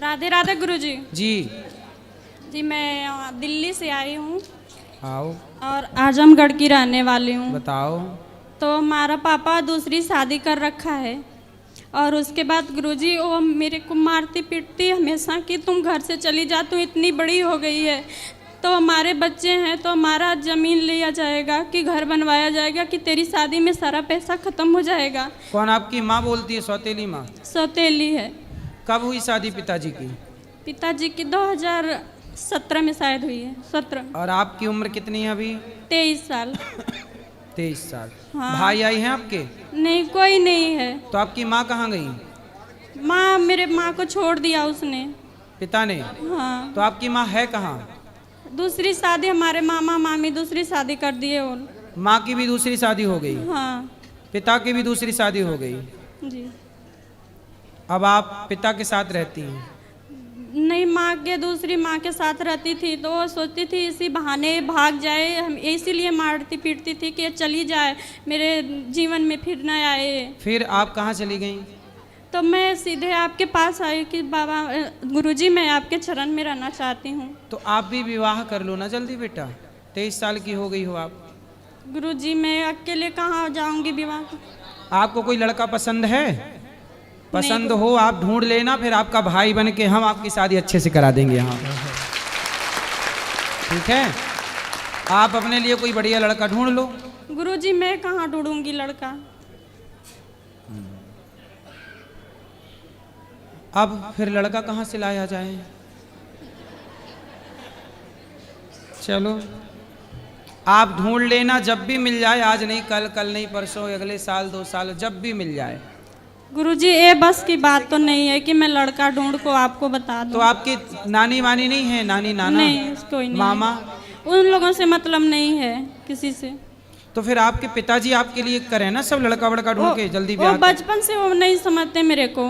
राधे राधे गुरुजी। जी जी मैं दिल्ली से आई हूँ आओ और आजमगढ़ की रहने वाली हूँ। बताओ। तो हमारा पापा दूसरी शादी कर रखा है और उसके बाद गुरुजी वो मेरे को मारती पीटती हमेशा कि तुम घर से चली जा, तू इतनी बड़ी हो गई है, तो हमारे बच्चे हैं तो हमारा ज़मीन लिया जाएगा कि घर बनवाया जाएगा कि तेरी शादी में सारा पैसा ख़त्म हो जाएगा। कौन आपकी माँ बोलती है? सौतेली माँ? सौतेली है। कब हुई शादी पिताजी की? पिताजी की 2017 में शायद हुई है। 17। और आपकी उम्र कितनी है अभी? 23 साल। 23 साल। हाँ। भाई आई हैं आपके? नहीं, कोई नहीं है। तो आपकी माँ कहाँ गई? माँ, मेरे माँ को छोड़ दिया उसने। पिता ने? हाँ। तो आपकी माँ है कहाँ? दूसरी शादी, हमारे मामा मामी दूसरी शादी कर दिए उन। माँ की भी दूसरी शादी हो गई? हाँ पिता की भी दूसरी शादी हो गई? जी। अब आप पिता के साथ रहती हैं? नहीं, माँ के दूसरी माँ के साथ रहती थी तो वो सोचती थी इसी बहाने भाग जाए, हम इसीलिए मारती पीटती थी कि चली जाए, मेरे जीवन में फिर न आए। फिर आप कहाँ चली गई? तो मैं सीधे आपके पास आई कि बाबा गुरुजी मैं आपके चरण में रहना चाहती हूँ। तो आप भी विवाह कर लो ना जल्दी बेटा, 23 साल की हो गई हो आप। गुरुजी मैं अकेले कहाँ जाऊँगी विवाह? आपको कोई लड़का पसंद है? पसंद हो आप ढूंढ लेना, फिर आपका भाई बन के हम आपकी शादी अच्छे से करा देंगे यहाँ। ठीक है, आप अपने लिए कोई बढ़िया लड़का ढूंढ लो। गुरुजी मैं कहाँ ढूंढूंगी लड़का? अब फिर लड़का कहाँ से लाया जाए? चलो आप ढूंढ लेना, जब भी मिल जाए, आज नहीं कल, कल नहीं परसों, अगले साल 2 साल, जब भी मिल जाए। गुरुजी ये बस की बात तो नहीं है कि मैं लड़का ढूंढ को आपको बता दूं। तो आपकी नानी वानी नहीं है? नानी नाना? नहीं, कोई नहीं। मामा? उन लोगों से मतलब नहीं है किसी से। तो फिर आपके पिताजी आपके लिए करें ना सब लड़का वड़का ढूंढ के जल्दी वो ब्याह। बचपन से वो नहीं समझते मेरे को।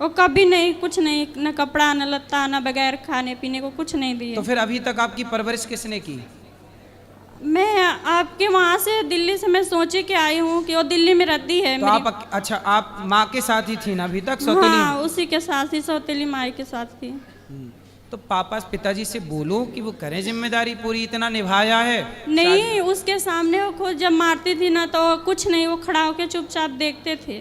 वो कभी नहीं, कुछ नहीं, न कपड़ा न लत्ता न बगैर खाने पीने को कुछ नहीं दिए। तो फिर अभी तक आपकी परवरिश किसने की? मैं आपके वहाँ से दिल्ली से मैं सोचे के आई हूँ कि वो दिल्ली में रहती है तो मेरी। आप अच्छा आप माँ के साथ ही थी ना अभी तक? सौतेली? हाँ, उसी के साथ ही, सौतेली माई के साथ थी। तो पापा पिताजी से बोलो कि वो करें जिम्मेदारी पूरी, इतना निभाया है। नहीं, उसके सामने वो खुद जब मारती थी ना तो कुछ नहीं, वो खड़ा होकर चुपचाप देखते थे,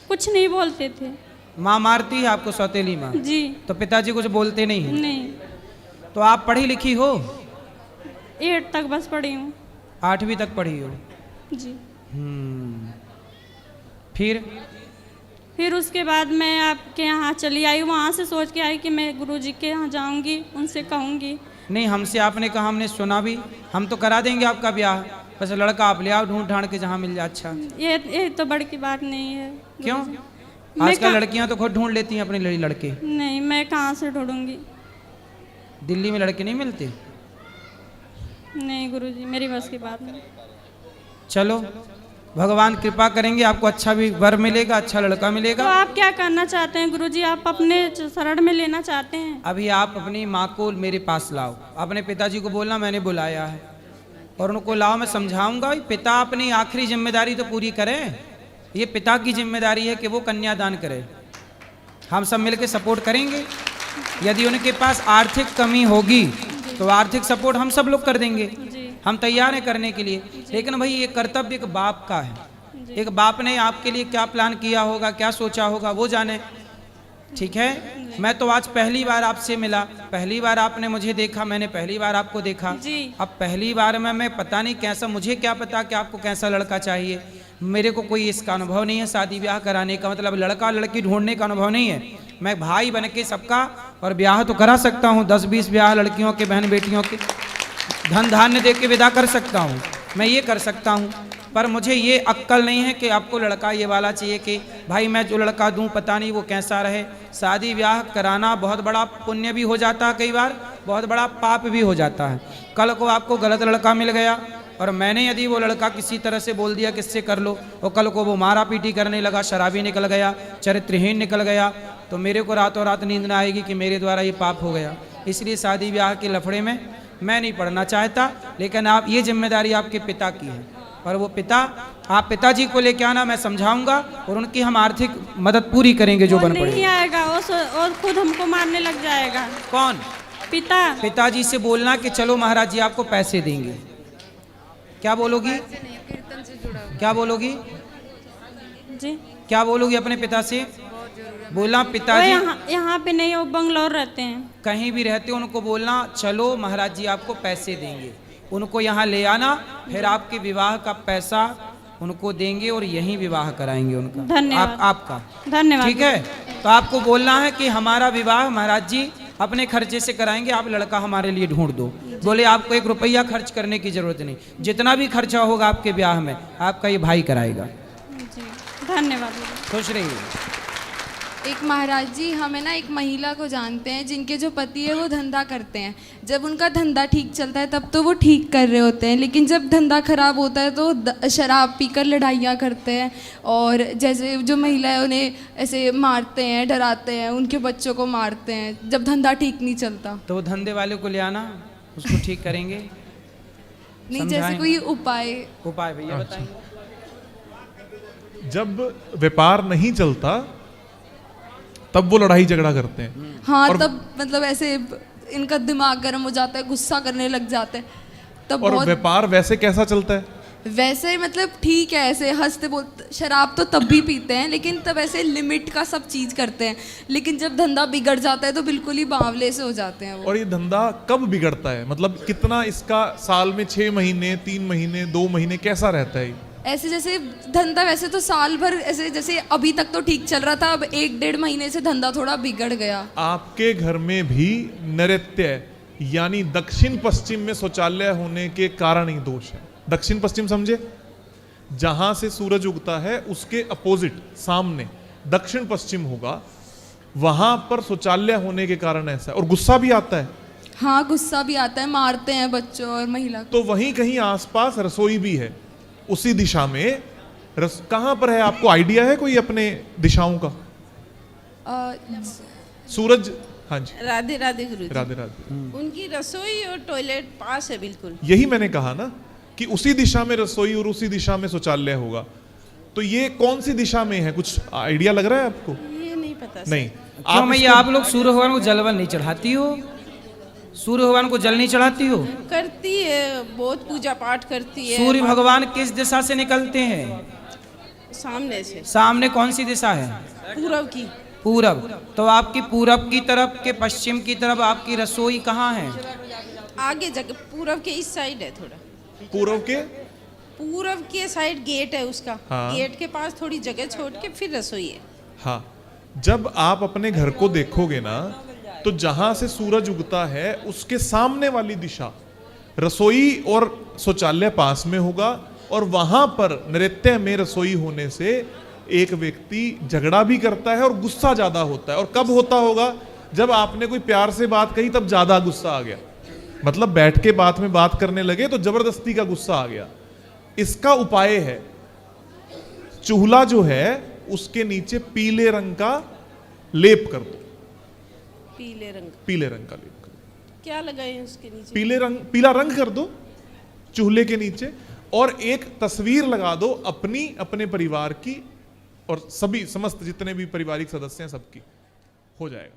कुछ नहीं बोलते थे। माँ मारती है आपको? सौतेली माँ? जी। तो पिताजी कुछ बोलते नहीं है? नहीं। तो आप पढ़ी लिखी हो? 8 तक बस पढ़ी हूँ। 8वीं तक पढ़ी हो? जी। फिर उसके बाद मैं आपके यहाँ चली आई, वहाँ से सोच के आई कि मैं गुरुजी के यहाँ जाऊँगी, उनसे कहूँगी। नहीं, हमसे आपने कहा, हमने सुना भी, हम तो करा देंगे आपका ब्याह, बस लड़का आप ले आओ ढूंढ ढांड के जहाँ मिल जाए। अच्छा, ये तो बड़ी की बात नहीं है। क्यों? मैं आजकल लड़कियां तो खुद ढूंढ लेती हैं अपने लड़के। नहीं, मैं कहाँ से ढूंढूंगी? दिल्ली में लड़के नहीं मिलते? नहीं गुरुजी, मेरी बस की बात नहीं। चलो भगवान कृपा करेंगे, आपको अच्छा भी वर मिलेगा, अच्छा लड़का मिलेगा। तो आप क्या करना चाहते हैं गुरुजी? आप अपने शरण में लेना चाहते हैं? अभी आप अपनी माँ को मेरे पास लाओ, अपने पिताजी को बोलना मैंने बुलाया है, और उनको लाओ, मैं समझाऊंगा। पिता अपनी आखिरी जिम्मेदारी तो पूरी करे, ये पिता की जिम्मेदारी है कि वो कन्यादान करे। हम सब मिलकर सपोर्ट करेंगे। यदि उनके पास आर्थिक कमी होगी तो आर्थिक सपोर्ट हम सब लोग कर देंगे, हम तैयार हैं करने के लिए। लेकिन भाई ये कर्तव्य एक बाप का है। एक बाप ने आपके लिए क्या प्लान किया होगा, क्या सोचा होगा, वो जाने। ठीक है, मैं तो आज पहली बार आपसे मिला, पहली बार आपने मुझे देखा, मैंने पहली बार आपको देखा। अब पहली बार में मैं पता नहीं कैसा, मुझे क्या पता कि आपको कैसा लड़का चाहिए। मेरे को कोई इसका अनुभव नहीं है, शादी ब्याह कराने का, मतलब लड़का लड़की ढूंढने का अनुभव नहीं है। मैं भाई बन के सबका और ब्याह तो करा सकता हूँ, 10-20 ब्याह लड़कियों के, बहन बेटियों के, धन धान्य दे के विदा कर सकता हूँ, मैं ये कर सकता हूँ। पर मुझे ये अक्ल नहीं है कि आपको लड़का ये वाला चाहिए कि भाई मैं जो लड़का दूँ पता नहीं वो कैसा रहे। शादी ब्याह कराना बहुत बड़ा पुण्य भी हो जाता है, कई बार बहुत बड़ा पाप भी हो जाता है। कल को आपको गलत लड़का मिल गया और मैंने यदि वो लड़का किसी तरह से बोल दिया किससे कर लो, और कल को वो मारा पीटी करने लगा, शराबी निकल गया, चरित्रहीन निकल गया, तो मेरे को रातों रात नींद ना आएगी कि मेरे द्वारा ये पाप हो गया। इसलिए शादी ब्याह के लफड़े में मैं नहीं पढ़ना चाहता। लेकिन आप, ये जिम्मेदारी आपके पिता की है। पर वो पिता, आप पिताजी को लेके आना, मैं समझाऊंगा और उनकी हम आर्थिक मदद पूरी करेंगे जो वो बन नहीं पड़ेगी। आएगा, और खुद हमको मारने लग जाएगा। कौन? पिता। पिताजी से बोलना कि चलो महाराज जी आपको पैसे देंगे। क्या बोलोगी? क्या बोलोगी? जी क्या बोलोगी अपने पिता से? बोलना वो पिताजी यहाँ पे नहीं, वो बंगलौर रहते हैं। कहीं भी रहते हो उनको बोलना चलो महाराज जी आपको पैसे देंगे, उनको यहाँ ले आना, फिर आपके विवाह का पैसा उनको देंगे और यहीं विवाह कराएंगे उनका। धन्यवाद। आपका धन्यवाद। ठीक है, तो आपको बोलना है कि हमारा विवाह महाराज जी अपने खर्चे से कराएंगे, आप लड़का हमारे लिए ढूंढ दो। बोले आपको 1 रुपया खर्च करने की जरूरत नहीं, जितना भी खर्चा होगा आपके ब्याह में आपका ये भाई कराएगा। जी धन्यवाद। खुश रहिए। एक महाराज जी, हमें ना एक महिला को जानते हैं जिनके जो पति है वो धंधा करते हैं। जब उनका धंधा ठीक चलता है तब तो वो ठीक कर रहे होते हैं, लेकिन जब धंधा खराब होता है तो शराब पीकर लड़ाइयाँ करते हैं, और जैसे जो महिला है उन्हें ऐसे मारते हैं, डराते हैं, उनके बच्चों को मारते हैं जब धंधा ठीक नहीं चलता। तो वो धंधे वाले को ले आना, उसको ठीक करेंगे। नहीं, जैसे कोई उपाय भैया बताएं। जब व्यापार नहीं चलता तब वो लड़ाई झगड़ा करते हैं। हाँ, तब मतलब ऐसे इनका दिमाग गर्म हो जाता है, गुस्सा करने लग जाते हैं तब। और बहुत व्यापार वैसे कैसा चलता है? वैसे मतलब ठीक है, ऐसे हंसते बोलते, शराब तो तब भी पीते हैं लेकिन तब ऐसे लिमिट का सब चीज़ करते हैं, लेकिन जब धंधा बिगड़ जाता है तो बिल्कुल ही बावले से हो जाते हैं वो। और ये धंधा कब बिगड़ता है? मतलब कितना इसका साल में 6 महीने, 3 महीने, 2 महीने कैसा रहता है? ऐसे जैसे धंधा वैसे तो साल भर ऐसे, जैसे अभी तक तो ठीक चल रहा था, अब 1-1.5 महीने से धंधा थोड़ा बिगड़ गया। आपके घर में भी नैऋत्य यानी दक्षिण पश्चिम में शौचालय होने के कारण ही दोष है। दक्षिण पश्चिम समझे? जहां से सूरज उगता है उसके अपोजिट सामने दक्षिण पश्चिम होगा, वहां पर शौचालय होने के कारण ऐसा है। और गुस्सा भी आता है। हाँ, गुस्सा भी आता है, मारते हैं बच्चों और महिला को। तो वहीं कहीं आसपास रसोई भी है, उसी दिशा में। कहां पर है, आपको आइडिया है कोई अपने दिशाओं का? सूरज, हाँ जी। राधे राधे गुरु जी। राधे राधे। उनकी रसोई और टॉयलेट पास है बिल्कुल। यही मैंने कहा ना कि उसी दिशा में रसोई और उसी दिशा में शौचालय होगा। तो ये कौन सी दिशा में है, कुछ आइडिया लग रहा है आपको? ये नहीं पता नहीं। क्यों मैया आप लोग सूर्य भगवान को जलवन नहीं चढ़ाती हो? सूर्य भगवान को जल नहीं चढ़ाती हो? करती है, बहुत पूजा पाठ करती है। सूर्य भगवान किस दिशा से निकलते हैं? सामने से। सामने कौन सी दिशा है? पूरब की। पूरब। तो आपकी पूरब की तरफ के पश्चिम की तरफ आपकी रसोई कहाँ है? आगे जगह पूरब के इस साइड है थोड़ा। पूरब के साइड गेट है उसका। हाँ। गेट के पास थोड़ी जगह छोड़ के फिर रसोई है। हाँ, जब आप अपने घर को देखोगे ना, तो जहां से सूरज उगता है उसके सामने वाली दिशा रसोई और शौचालय पास में होगा, और वहां पर नृत्य में रसोई होने से एक व्यक्ति झगड़ा भी करता है और गुस्सा ज्यादा होता है। और कब होता होगा? जब आपने कोई प्यार से बात कही तब ज्यादा गुस्सा आ गया, मतलब बैठ के बात में बात करने लगे तो जबरदस्ती का गुस्सा आ गया। इसका उपाय है, चूल्हा जो है उसके नीचे पीले रंग का लेप कर दो। पीले रंग का लेप कर दो। क्या लगाए उसके नीचे? पीला रंग कर दो चूल्हे के नीचे, और एक तस्वीर लगा दो अपनी, अपने परिवार की, और सभी समस्त जितने भी पारिवारिक सदस्य हैं सबकी, हो जाएगा।